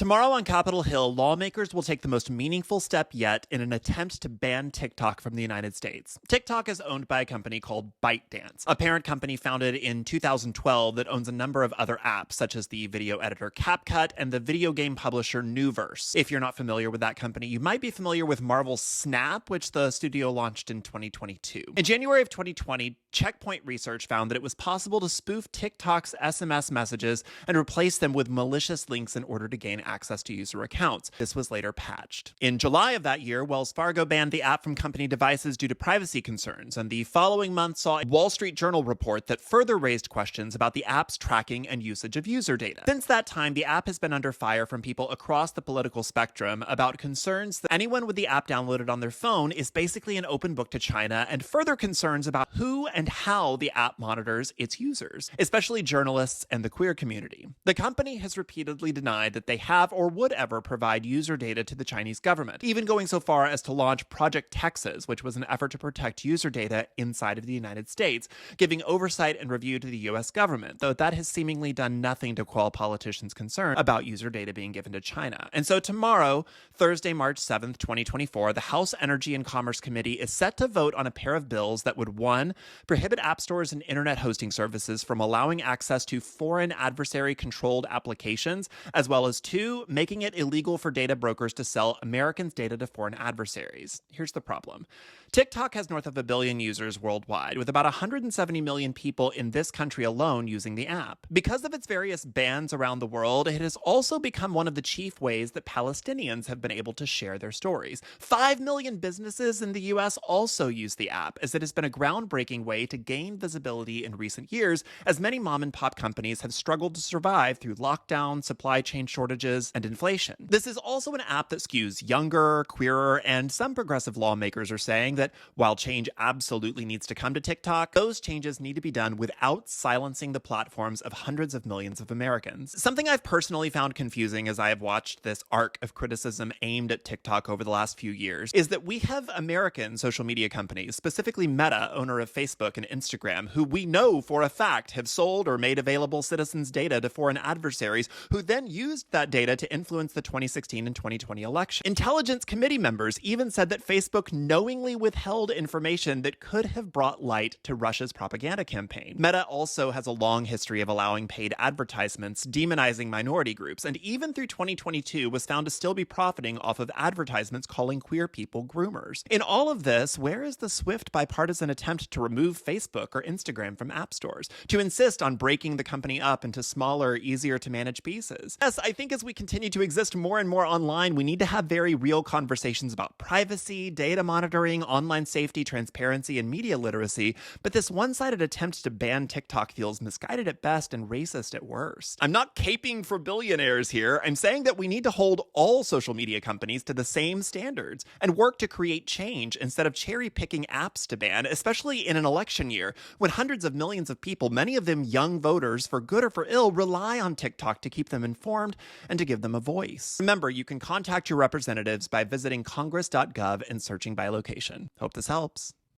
Tomorrow on Capitol Hill, lawmakers will take the most meaningful step yet in an attempt to ban TikTok from the United States. TikTok is owned by a company called ByteDance, a parent company founded in 2012 that owns a number of other apps, such as the video editor CapCut and the video game publisher Newverse. If you're not familiar with that company, you might be familiar with Marvel's Snap, which the studio launched in 2022. In January of 2020, Checkpoint Research found that it was possible to spoof TikTok's SMS messages and replace them with malicious links in order to gain access to user accounts. This was later patched. In July of that year, Wells Fargo banned the app from company devices due to privacy concerns, and the following month saw a Wall Street Journal report that further raised questions about the app's tracking and usage of user data. Since that time, the app has been under fire from people across the political spectrum about concerns that anyone with the app downloaded on their phone is basically an open book to China, and further concerns about who and how the app monitors its users, especially journalists and the queer community. The company has repeatedly denied that they have or would ever provide user data to the Chinese government, even going so far as to launch Project Texas, which was an effort to protect user data inside of the United States, giving oversight and review to the US government, though that has seemingly done nothing to quell politicians' concern about user data being given to China. And so tomorrow, Thursday, March 7th, 2024, the House Energy and Commerce Committee is set to vote on a pair of bills that would, 1, prohibit app stores and internet hosting services from allowing access to foreign adversary-controlled applications, as well as 2, making it illegal for data brokers to sell Americans' data to foreign adversaries. Here's the problem. TikTok has north of 1 billion users worldwide, with about 170 million people in this country alone using the app. Because of its various bans around the world, it has also become one of the chief ways that Palestinians have been able to share their stories. 5 million businesses in the US also use the app, as it has been a groundbreaking way to gain visibility in recent years, as many mom-and-pop companies have struggled to survive through lockdown, supply chain shortages, and inflation. This is also an app that skews younger, queerer, and some progressive lawmakers are saying that while change absolutely needs to come to TikTok, those changes need to be done without silencing the platforms of hundreds of millions of Americans. Something I've personally found confusing as I have watched this arc of criticism aimed at TikTok over the last few years is that we have American social media companies, specifically Meta, owner of Facebook and Instagram, who we know for a fact have sold or made available citizens' data to foreign adversaries who then used that data to influence the 2016 and 2020 election. Intelligence Committee members even said that Facebook knowingly withheld information that could have brought light to Russia's propaganda campaign. Meta also has a long history of allowing paid advertisements, demonizing minority groups, and even through 2022 was found to still be profiting off of advertisements calling queer people groomers. In all of this, where is the swift bipartisan attempt to remove Facebook or Instagram from app stores, to insist on breaking the company up into smaller, easier to manage pieces? Yes, I think as we continue to exist more and more online, we need to have very real conversations about privacy, data monitoring, online safety, transparency, and media literacy, but this one-sided attempt to ban TikTok feels misguided at best and racist at worst. I'm not caping for billionaires here. I'm saying that we need to hold all social media companies to the same standards and work to create change instead of cherry-picking apps to ban, especially in an election year when hundreds of millions of people, many of them young voters, for good or for ill, rely on TikTok to keep them informed and to give them a voice. Remember, you can contact your representatives by visiting congress.gov and searching by location. Hope this helps.